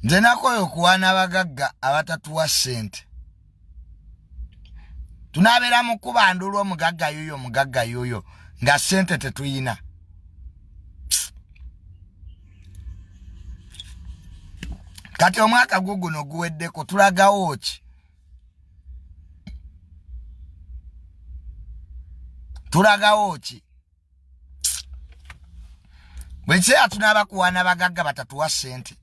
Nze nakoyo kuwana abagagga abatatuwa ssente. Tunabeera mu kubandulwa omugagga yoyo nga ssente tetuyina. Kati omwaka guno guweddeko tulagawo ki? Tulagawo ki? Bwe kiseera tunaaba kuwana abagagga batatuwa ssente.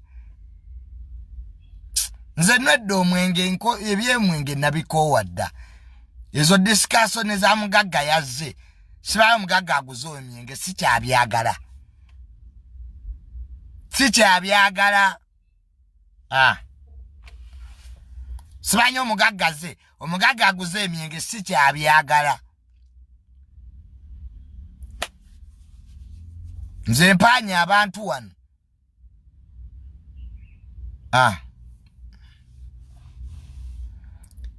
Nze nedda omwenge ebyemwenge nabikoowa dda. Ezo discussion za mugagga yazze. Sibayo mugagga aguze emyenge sikyabyagala. Sikyabyagala. Sibanyo omugagga ze. Omugagga aguze emyenge sikyabyagala. Nze mpaanya abantu wano.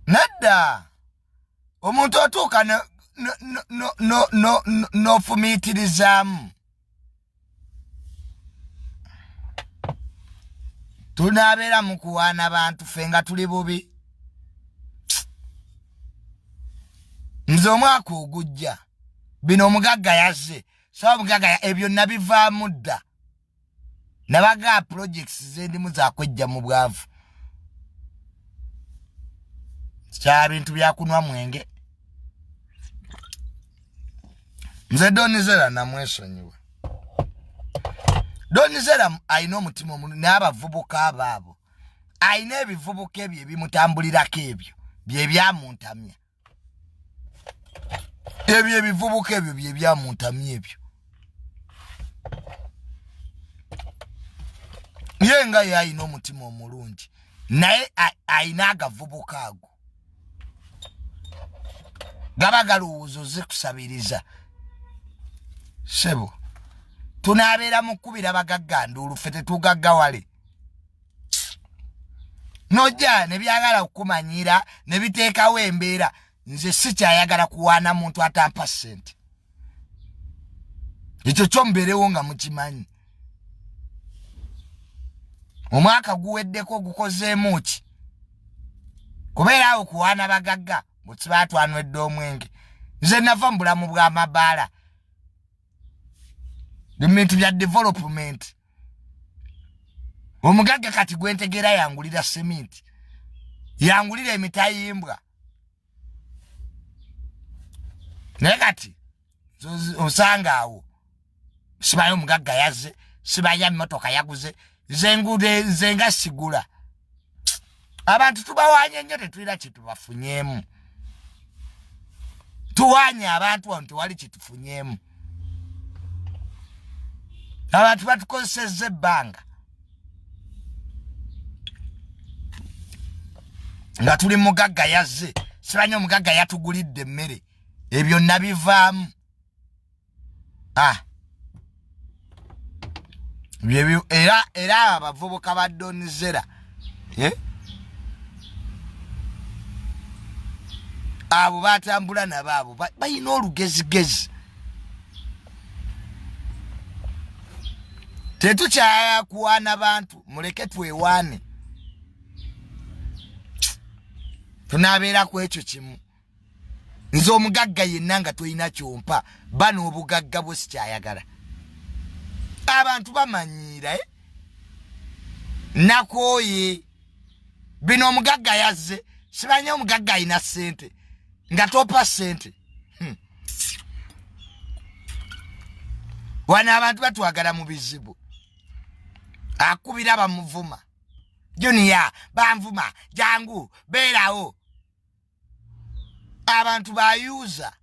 Nedda. Omuntu otuuka n'ofumiitirizaamu. Tunaabeera mu kuwaana abantu ffe nga tuli bubi. Nze omwaka ogujja bino omugagga yazze. So omugagga ebyo nabivaamu dda. Nabaga projects zendimu zakwejja mu bwavu. Kya bintu byakunwa mwenge. Nze Donizera namwesonyiwe. Donizera ayina omutima omulungi n'abavubuka abaabo. Ayina ebivubuka ebyo ebimutambulirako ebyo bye byamuntamya. Ebyo ebivubuka ebyo bye byamuntamya ebyo. Ye nga yayina omutima omulungi naye ayina agavubuka ago. Gaba galowoozo ze kusabiriza. Sebo. Tunaabeera mu kkubira bagagga nduulu ffe tetugaggawale. Nojja ne byagala okukumanyira ne biteekawo embeera. Nze sikyayagala kuwaana muntu atampa ssente. Ekyo kyo mbeerewo nga mukimanyi. Omwaka guweddeko gukozeemu ki? Kubeera awo kuwaana bagagga bwe kiba twanwedde omwenge. Nze nava mu bulamu bw'amabaala. Bintu bya development. Omugagga kati gwentegera yangulira cement. Yangulira emitayimbwa. Naye kati osanga awo sibayo omugagga yazze, sibaya mmotoka yaguze, zenga sigula. Abantu tubawanye nnyo tetulira kitubafunyemu. Tuwanye abantu wano tewali kitufunyemu. Abantu batukozesezza ebbanga. Nga tuli mugagga yazze, sibanya omugagga yatugulidde emmere. Ebyo nabivaamu. Era abavubuka ba Donizera. Abo batambula nabaabo bayina olugezigezi. Tetukyaya kuwaana bantu muleke twewaane. Tunaabeera ku ekyo kimu. Nze omugagga yenna nga toyina kyompa bano obugagga bwe sikyayagala. Abantu bamanyiira nakooye bino omugagga yazze sibanya omugagga ayina ssente nga topa ssente. Wana abantu batwagala mu bizibu. Akubira bamuvuma. Junior banvuma jangu beerawo. Abantu bayuza.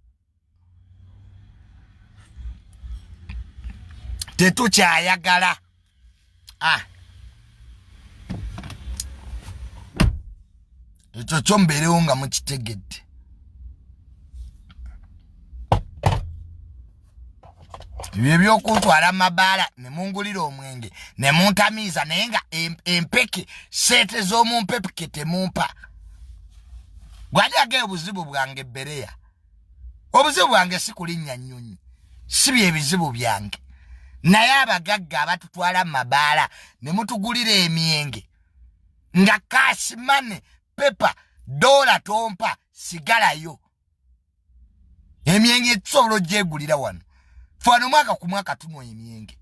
Tetukyayagala. Ekyo kyo mbeerewo nga mukitegedde. Ebyo ebyokuntwala amabaala ne mungulira omwenge ne muntamiiza naye nga empeke sente z'omumpepeke temumpa. Gwanyaga obuzibu bwange Bereya. Obuzibu bwange si kulinnya nnyonyi. Si bye bizibu byange. Naye abagagga abatutwala amabaala ne mutugulira emyenge nga cash money paper dola tompa sigalayo emyenge tsobolo jegulira wano fano mwaka ku mwaka tunwa emyenge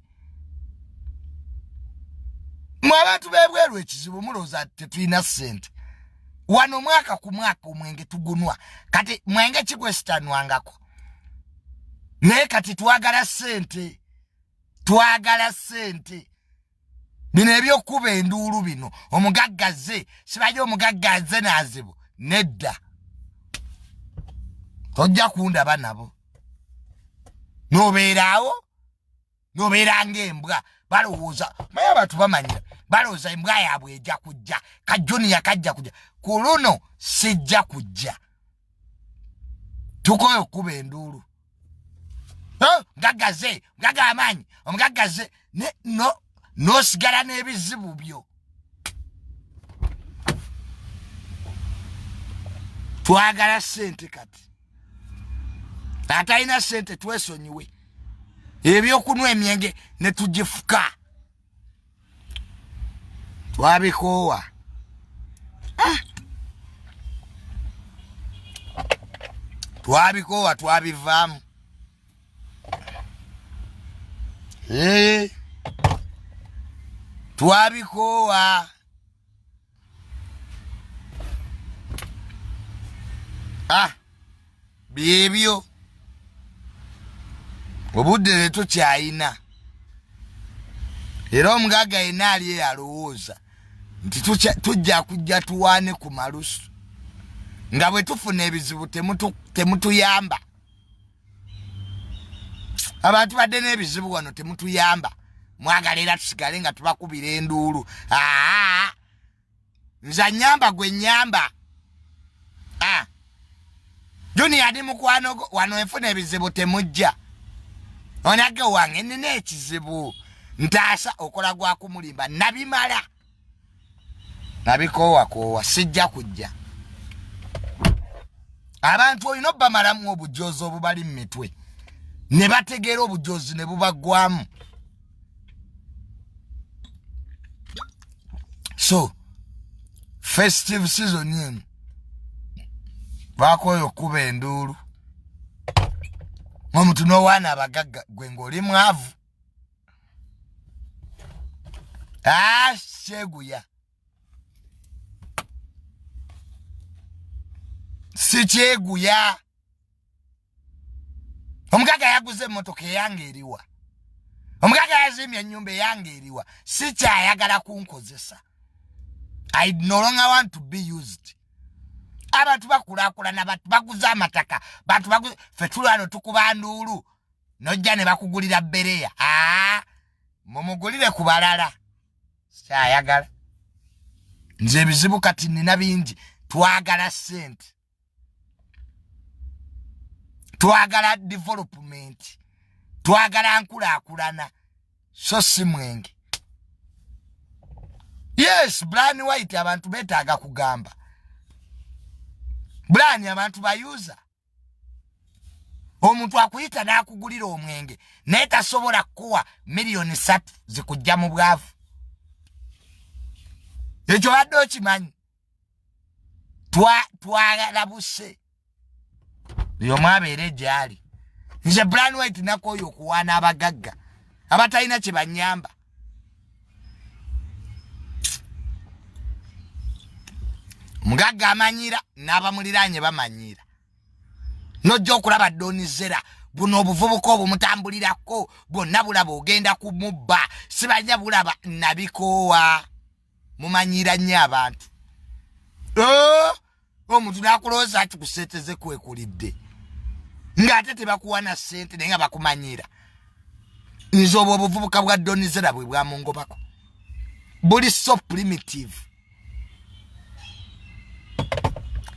mwabantu bebweru ekizibu muloza tetulina sente wano mwaka ku mwaka omwenge tugunwa kati mwenge kigwestanwangako naye kati twagala sente bino ebyokuba enduulu bino omugaggaze sibaje omugaggaze nazibu nedda tojja kundaba nabo nobeerawo nobeeranga embwa balowooza maya abantu bamanyira balowooza embwa yaabwe ejja kujja kajjoni yakajja kujja ku luno sijja kujja tukoyo okuba enduulu mugaggaze mugagga amaanyi omugaggaze nosigala n'ebizibu byo twagala sente kati atalina sente twesonyiwe ebyokunwa emyenge ne tugifuka twabikoowa twabivaamu twabikoowa byebyo obudde leto kyayina era omugagga yena ali eyalowooza nti tujja kujja tuwaane ku malusu nga bwe tufuna ebizibu temutuyamba abantu badde n'ebizibu wano temutuyamba mwagala era tusigale nga tubakubira enduulu nza nyamba gwe nyamba juni yadi mukwano wano enfuna ebizibu temujja onage wange nina ekizibu ntaasa okola gwa kumulimba nabimala nabikoowa sijja kujja abantu olina obbamalamu obujoozi obubali mu mitwe ne bategeera obujoozi ne bubaggwamu so festive season eno bakoyo okuba enduulu omuntu n'owaana abagagga gwe ng'oli mwavu kyeguya si kyeguya omugagga yaguze emmotoka eyange eriwa omugagga yazimbye ennyumba eyange eriwa si kyayagala kunkozesa I no longer want to be used abantu bakulaakulana bantu baguze amataka bantu baguze fetulano tukuba nduulu nojja ne bakugulira bereya mumugulire ku balala kyayagala nze ebizibu kati nina bingi twagala sente twagala development twagala nkulaakulana so si mwenge yes Brian White abantu betaaga kugamba Brian abantu bayuza omuntu akuyita n'akugulira omwenge naye tasobola kuwa miliyoni 3 zikujja mu bwavu ekyo badde okimanyi twagala buse yomwabeere gyali nze Brian White nakoyo okuwaana abagagga abatalina kye banyamba mugagga amanyira n'abamuliraanye bamanyira nojja okulaba Zella buno obuvubuka obumutambulirako bwonna bulaba ogenda kumubba sibajja bulaba nabikoowa mumanyira nnyo abantu omuntu n'akulowooza ati kuseeteze kwekulidde ng'ate tebakuwana ssente naye nga bakumanyira nze obwo obuvubuka bwa Zella bwe bwamungobako buli so primitive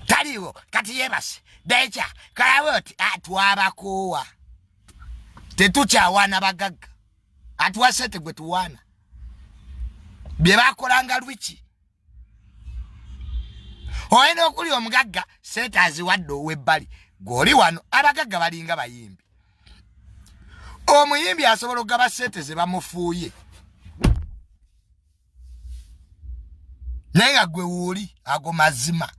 taliwo kati yebase decha kalawoti twabakoowa tetukyawaana bagagga atuwa sente gwe tuwaana bye bakolanga lwiki oyina okuli omugagga sente aziwadde ow'ebbali g'oli wano abagagga balinga bayimbi omuyimbi asobola okugaba sente ze bamufuuye Nenga gwe wuli ago mazima.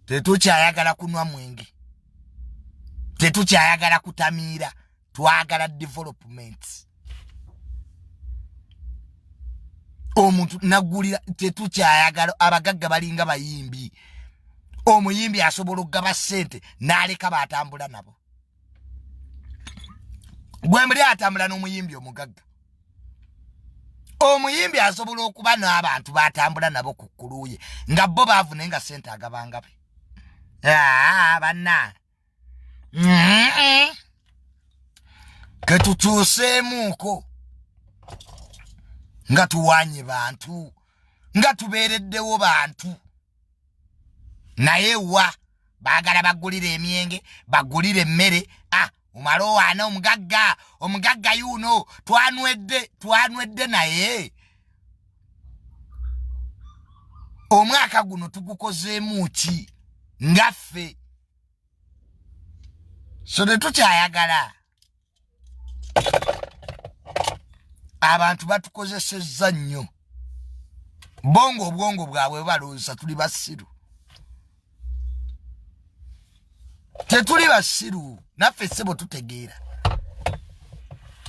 Tetukyayagala kunwa mwenge. Tetukyayagala kutamira. Twagala development. Omuntu nagulira tetukyayagala abagagga balinga bayimbi. Omuyimbi asobola okugaba ssente n'aleka batambula nabo. Gwe muli atambula n'omuyimbi omugagga. Omuyimbi asobola okuba n'abantu batambula nabo ku kuluye nga bo baavune nga ssente agabanga be. Banna. Ketukyuseemuuko nga tuwanye bantu nga tubeereddewo bantu. Naye wa baagala bagulire emyenge bagulire emmere. Umalo wana omugagga yuno twanwedde naye omwaka guno tugukozeemu ki ngaffe. So tetukyayagala. Abantu batukozesezza nnyo. Obwongo bwabwe balowooza tuli basiru. Tetuli basiru. Naffe sebo tutegeera.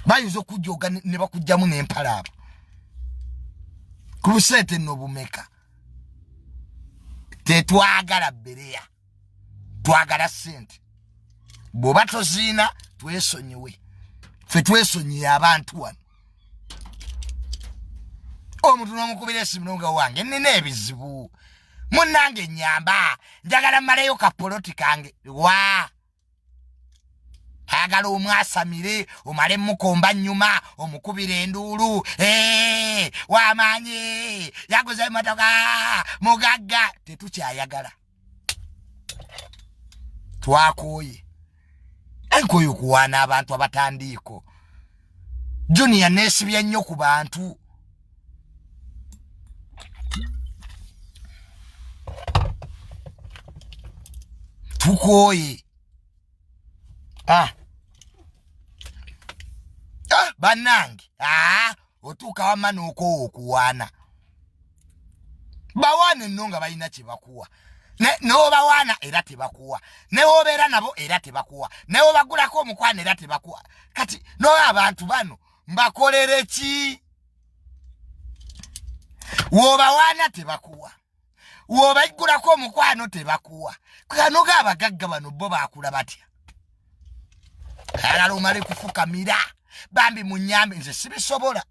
Bayinza okujjoga ne bakujjamu n'empala abo. Ku busente nno bumeka. Tetwagala bereya. Twagala ssente. Bw'oba toziina twesonyiwe. Ffe twesonyiye abantu wano. Omuntu n'omukubira esimu nga wange nnina ebizibu. Munnange nnyamba. Njagala mmaleyo kapoloti kange. Agala omwasamire omale mukomba nnyuma omukubira enduulu. Wamanye yaguze emmotoka mugagga. Tetukyayagala. Twakooye. Enkoyo kuwaana abantu abatandiiko. Junior neesibya nnyo ku bantu. Tukooye. Bannange. Otuuka wamma n'okoowa okuwaana. Bawaane nno nga balina kye bakuwa. N'obawaana era tebakuwa. Ne wobeera nabo era tebakuwa. Ne wobagulako omukwano era tebakuwa. Kati n'oyo abantu bano mbakolere ki? Wobawaana tebakuwa. Wobagulako omukwano tebakuwa. Kano abagagga bano bo baakula batya? Alala omale kufukamira. Bambi munyambe nze sibisobola.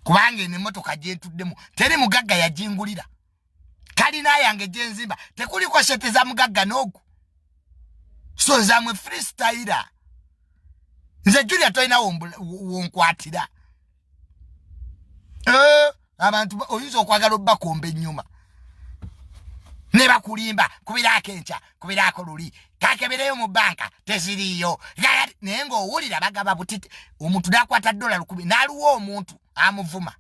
Kubanga emmotoka gye ntuddemu teri mugagga yajingulira. Kalina yange gye nzimba tekuliko sete za mugagga n'ogu. So nzamwe freestyler. Nze Julia toyina wonkwatira. Abantu oyinza okwagala obbakomba ennyuma. Ne bakulimba kubirako enkya kubirako luli kakebereyo mu banka teziriyo naye ng'owulira bagaba butiti omuntu nakwata $10 n'aluwa omuntu amuvuma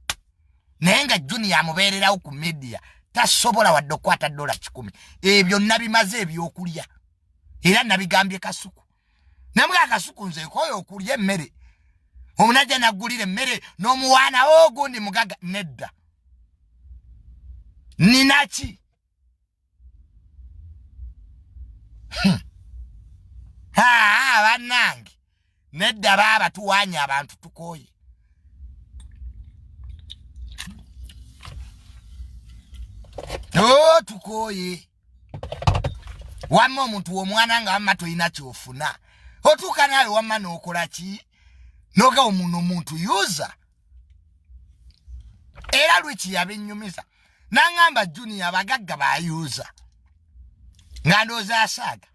naye nga Junior amubeererawo ku media tasobola wadde okukwata $10. Ebyo nabimaze ebyokulya era nabigambye Kasuku namwe Akasuku nze koyo okulya emmere omunajja naggulira emmere n'omuwaana ogundi mugagga nedda ninaki. Bannange nedda baba tuwanya abantu tukooye. Tukooye. Wamma omuntu omwana nga wamma toyina kyofuna. Otuuka nawe wamma n'okola ki? Noga omuntu yuza. Era lwiki yabinyumiza. Nangamba Junior abagagga bayuza. Nga ndooza asaaga.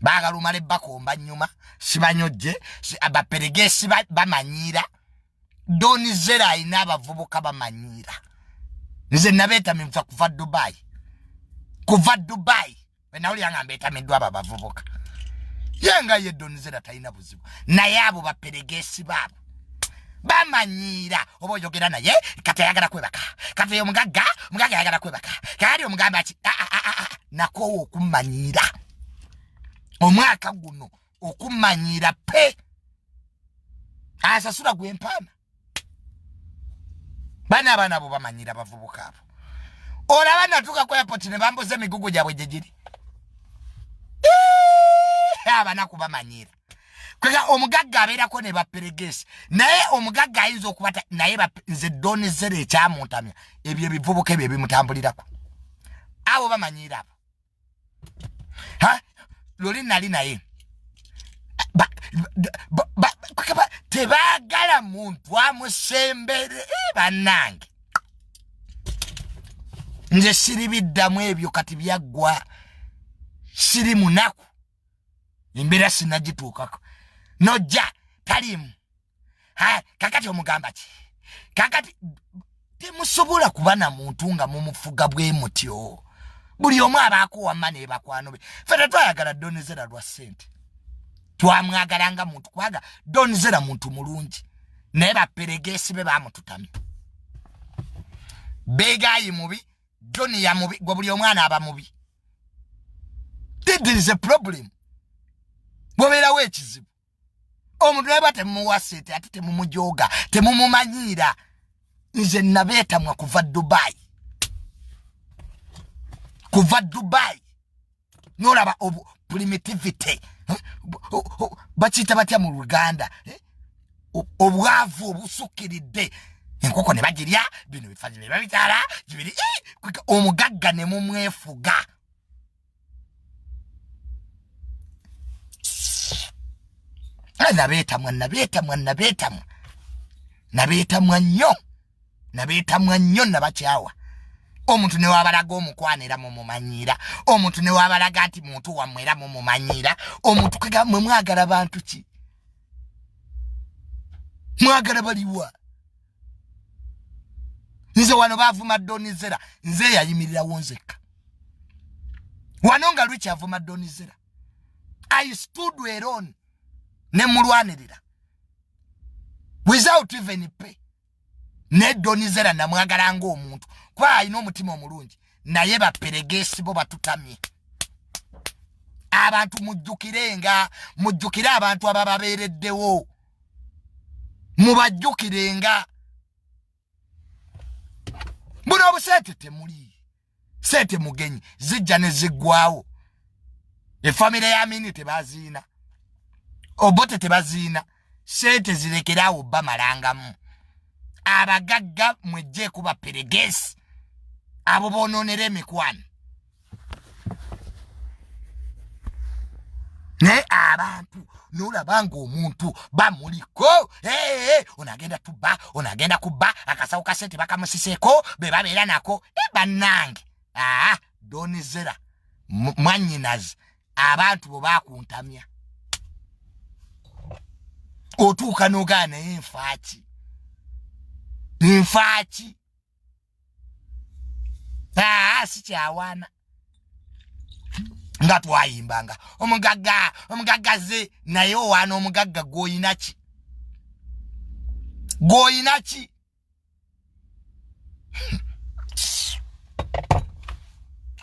Baagala omale bakomba nnyuma sibanyojje abaperegesi bamanyiira. Doni Zella alina abavubuka bamanyiira. Nze nabeetame nfa kuva Dubai. Nawuli yange mbeetamiddwa abo abavubuka. Yenga ye Doni Zella talina buzibu. Naye abo baperegesi baabo bamanyiira oba oyogera naye kati ayagala kwebaka. Kati omugagga ayagala kwebaka. Kali omugamba ki nakoowa okumanyiira. Omwaka guno okumanyiira pe asasula gwempana bana bo bamanyira bavubuka abo olaba natuka kwa airport ne bamboze migugu gyabwe jejiri abana kubamanyira kwega omugagga abeerako ne baperegesi naye omugagga ayinza okubata naye nze doni zere ekyamuntamya ebyo ebivubuka ebyo ebimutambulirako abo bamanyira abo loli nali naye tebagala muntu amusembere bannange nze siribiddamu ebyo kati byaggwa siri munaku embeera sinagituukako nojja talimu kakati omugamba ki kakati temusobola kuba na muntu nga mumufuga bwe mutyo buli omu abaako wamma nebakwano be ffe tetwayagala donizera lwa ssente twamwagalanga muntu kubaga donizera muntu mulungi naye baperegesi be bamututamya begayi mubi doni ya mubi gwe buli omwana aba mubi there is a problem bwobeerawo ekizibu omuntu naye batemuwa ssente ate temumujoga temumumanyiira nze nabeetamwa kuva Dubai nolaba primitivity bakiyita batya mu Luganda obwavu obusukiridde enkoko ne bagirya bino bifaji bye babitala jibiri omugagga ne mumwefuga nabeetamwa nnyo nabakyawa omuntu ne wabalaga omukwanira mu mumanyira omuntu ne wabalaga nti muntu wamwera mu mumanyira omuntu kega mwe mwagala bantu ki mwagala baliwa nze wano bavuma donizera nze yayimirira wonzeka wano nga lwiki avuma donizera I stood alone ne mulwanirira without even pay ne donizera namwagala nga omuntu kwa ayina omutima omulungi naye baperegesi bo batutamye abantu mujjukire abantu abababeereddewo mubajjukirenga buno obusente temuli sente mugenyi zijja ne ziggwawo efamile ya mini tebaziina obote tebaziina sente zirekerawo bamalangamu abagagga mwejje kuba peregesi abo bononera emikwano ne abantu nolabanga omuntu bamuliko onagenda kuba akasawo ka sente bakamusiseko bebabeera nako bannange donizera mwanyinazi abantu bo bakuntamya otuuka nogaana enfaaki sikyawaana nga twayimbanga omugaggaze naye owaana omugagga gwoyinaki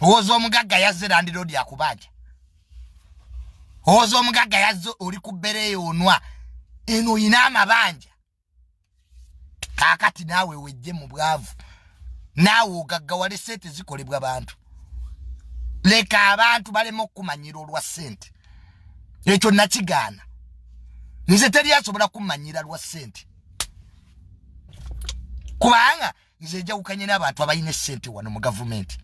owoza omugagga yazze landiroodi akubanja owoza omugagga yazze oli ku bbere yoonwa eno oyina amabanja kakati naawe wejje mu bwavu naawe ogaggawale sente zikolebwa bantu leka abantu balema okumanyira olwa sente ekyo nakigaana nze teri asobola kumanyira lwa sente kubanga nze njawukanye n'abantu abalina sente wano mu gavumenti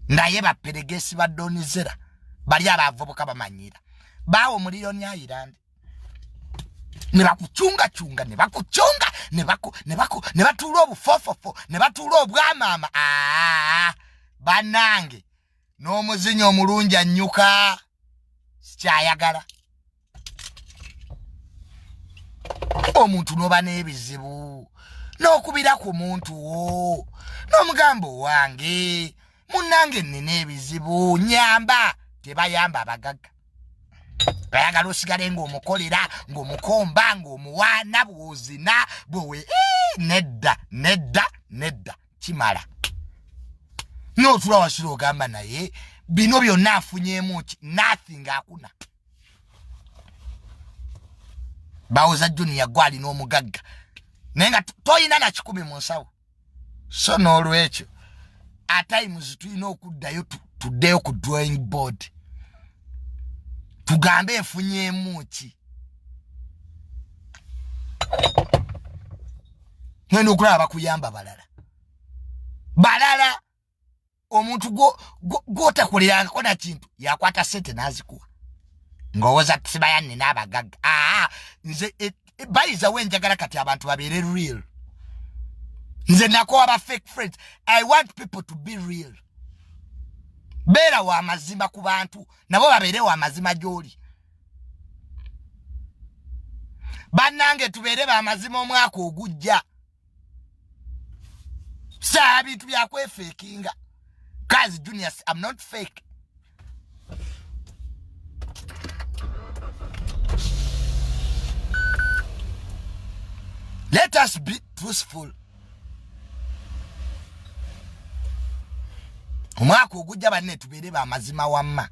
naye baperegesi ba donizera bali abavubuka bamanyira bawo omuliro ne Ireland ne bakuchunga ne batuula obufofofo ne batuula obwamaama bannange n'omuzinyi omulungi annyuka sikyayagala omuntu n'oba n'ebizibu n'okubira ku muntu wo n'omugambo wange munnange nnina ebizibu nyamba tebayamba abagagga bayagala osigale ng'omukolera ng'omukomba ng'omuwaana bw'ozina bwe nedda kimala n'otula wasira ogamba naye bino byonna afunyeemu ki nothing akuna bawoza Junior gwali n'omugagga nenga toyina na 10 mu nsawo so n'olwekyo at times tulina okuddayo tuddeyo ku drawing board tugambe enfunyeemu ki ngendo okulaba kuyamba balala omuntu gotakolera kona kintu yakwata sente nazikuwa ngowoza sibayane n'abagagga nze bayiza wenjagala kati abantu babere real nze nako aba fake friends. I want people to be real. Bera wa mazima ku bantu nabo babere wa mazima joli banange tubere ba mazima omwaka ogujja sabi tubya fakinga guys. Junior, I'm not fake. Let us be truthful. Omwaka ogujja banne tubere ba mazima wamma.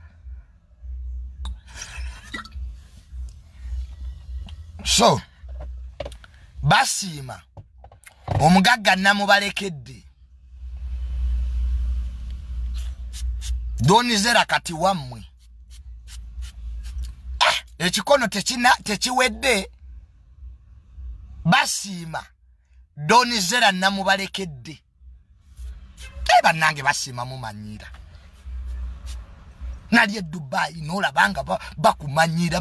So basima omugagga namubalekedde donizera kati wammwe ekikono tekiwedde basima donizera namubalekedde bannange basima mumanyira nali Dubai nolabanga bakumanyira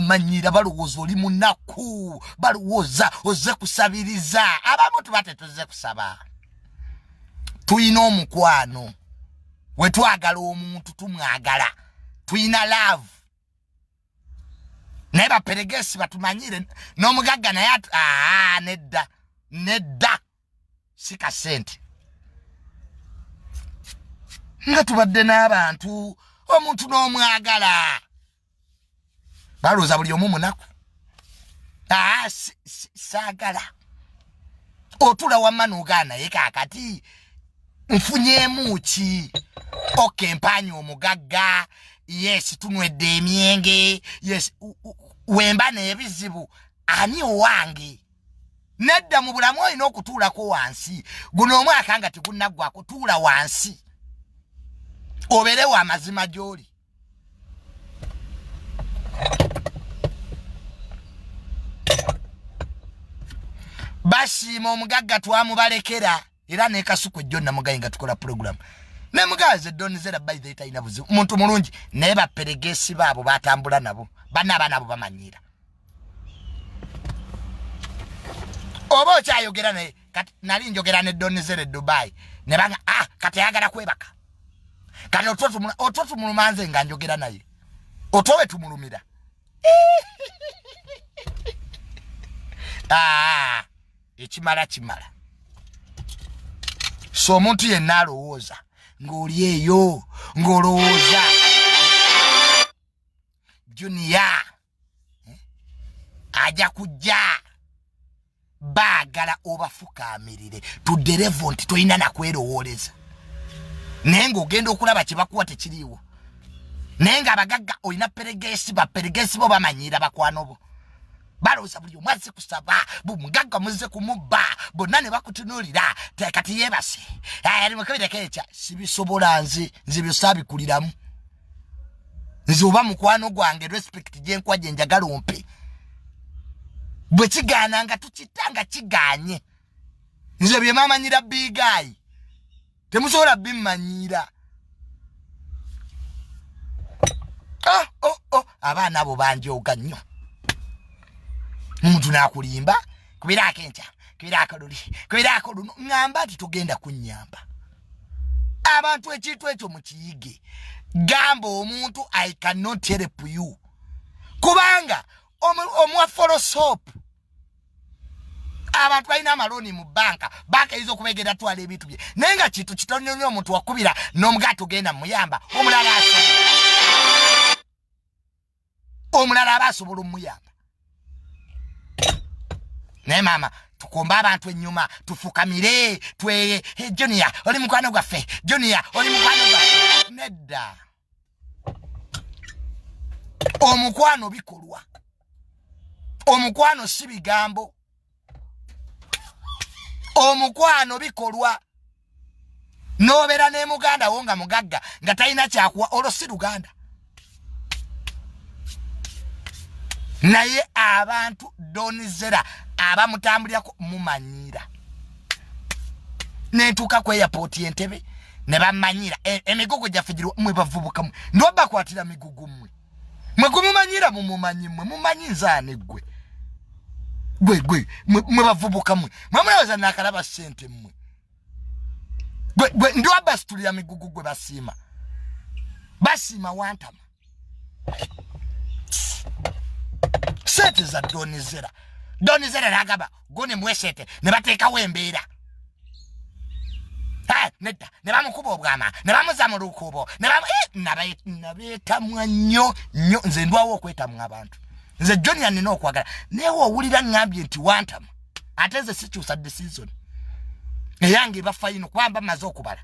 balowooza oli munaku balowooza oze kusabiriza abamu tubate tuze kusaba tuyina omukwano wetwagala omuntu tumwagala tuyina love naye baperegesi batumanyire n'omugagga naye nedda sika sente nga tubadde n'abantu omuntu n'omwagala balooza buli omu munaku saagala otula wamma n'ogaana ye kaakati nfunyeemu ki okempanyi omugagga yes tunwedde emyenge yes wemba n'ebizibu ani owange nedda mu bulamu olina okutuulako wansi guno omwaka nga tegunnaggwako tuula wansi obere wa mazima gyoli basiima omugagga twamubalekera era ne kasuku jonna mugayi nga tukola program ne mugaze donizera by the time nabuzi umuntu mulungi naye baperegesi baabo batambula nabo bana nabo bamanyira obo kyayogera naye kati nali njogera ne donizera Dubai ne banga kati yagala kwebaka kati ototu mulumanze nga njogera naye otowe tumulumira ekimala so omuntu yenna alowooza ng'oli eyo ng'olowooza Junior aja kujja baagala obafukaamirire tudderevo nti toyina nakwerowooleza naye ng'ogenda okulaba kye bakuwa tekiriiwo naye ng'abagagga olina baperegesi bo bamanyira bakwano bo balowooza buli omu azze kusaba bumugagga muzze kumubba bonna ne bakutunuulira kati yeebase ali mukabireko ekya sibisobola nze byosaabikuliramu nze oba mukwano gwange respect gyenkwa gye njagala ompe bwe kigaana nga tukitanga kiganye nze bye mamanyira bigayi temusobola bimmanyira abaana abo banjooga nnyo omuntu nakulimba kubirako enkya kubirako luno ngamba ati tugenda kunnyamba abantu ekintu ekyo mukiyige gamba omuntu I cannot help you kubanga omwafolosop abantu balina amaloni mu banka yizo okubegera twala ebintu bye naye nga kintu kitono nnyo omuntu wakubira n'omugaati ogenda muyamba omulala aba asobola omuyamba naye mama tukomba abantu ennyuma tufukamire tweye Junior oli mukwano gwaffe Junior oli mukwano gwaffe nedda omukwano bikolwa Omukwano si bigambo. Omukwano bikolwa. Nobera ne muganda wonga mugagga nga talina kyakuwa olosi Luganda. Naye abantu donizera abamutambulirako mumanyira. Nentuka ku airport Entebbe ne bamanyira emigugu gyafujirwa mwe bavubuka mwe ndo bakwatira migugu mwe kumumanyira mumanyi nzane gwe mwe bavubuka mwe mwamulaza nakalaba sente mwe ndo abastulira migugu gwe basima wantama sente za donizera nagaba gone mwesete ne bateka wembeera. Netta ne bamukuba obwama ne bamuza mu lukubo ne nabeetamwa nnyo nze ndwawo okwetamwa abantu nze Jonia nina okwagala newe owulira ngambye nti wantama ate nze sikyusadde season eyange bafayino kwamba maze okubala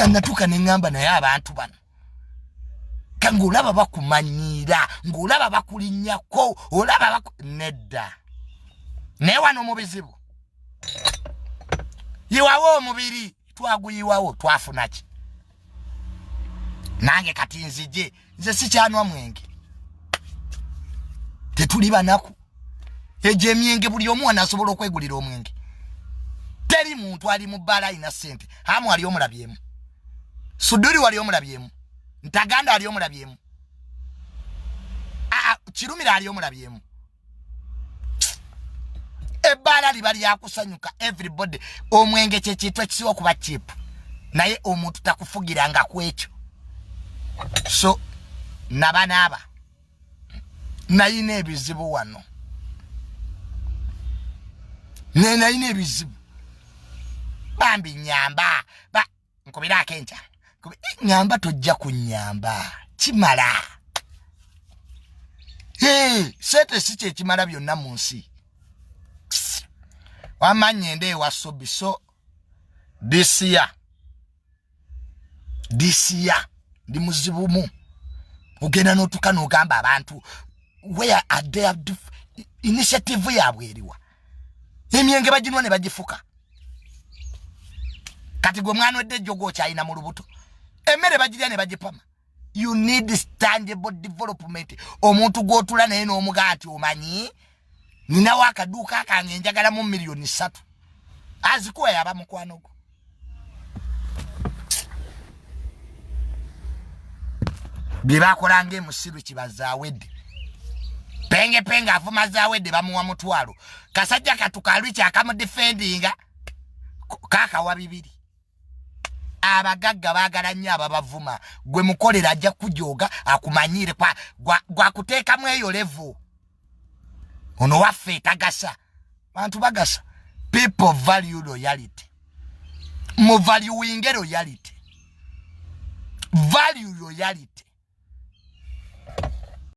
natuka ne ngamba naye abantu bano kangulaba bakumanyira ngulaba bakulinnyako olaba nedda ne wano mu bizibu yiwawo omubiri twaguyiwawo twafunaki nange kati nze sikyanwa mwenge tetuli banaku eje emyenge buli omu anasobola okwegulira omwenge teri muntu ali mu bbala ina sente hamu ali omulabyemu Suduri wali omulabyemu Ntaganda ali omulabyemu Kirumira ali omulabyemu Ebala libali yakusanyuka everybody omwenge kyekitwa kisiwa kuba cheap naye omuntu takufugiranga kwekyo so nabanaba nayina ebizibu wano nayina ebizibu bambi nyamba nkubira kenja nyamba tojja kunyamba kimala sete siche kimala byonna mu nsi wamanyende wasobiso this year ndi muzibumu ogenda notukana ogamba abantu where are their initiative yabwe eriwa emyenge baginwa ne bagifuka kati gwe mwana wedde jogo kyayina mu lubuto emmere bagirya ne bagipama. You need tangible development. Omuntu gotula naye n'omugati omanyi nina wakaduka kange njagala mu milioni 3 azikuwa yaba mukwano go bibakolange musiru kibazawedde penge afuma zawedde bamuwa mutwalo kasajja katukalwi kyakamu defendinga kaka wa 2 abagagga bagala nnyo ababavuma gwe mukolera ajja kujoga akumanyire gwa kuteeka mu eyo level ono waffe tagasa bantu bagasa. People value loyalty mu valuing loyalty value loyalty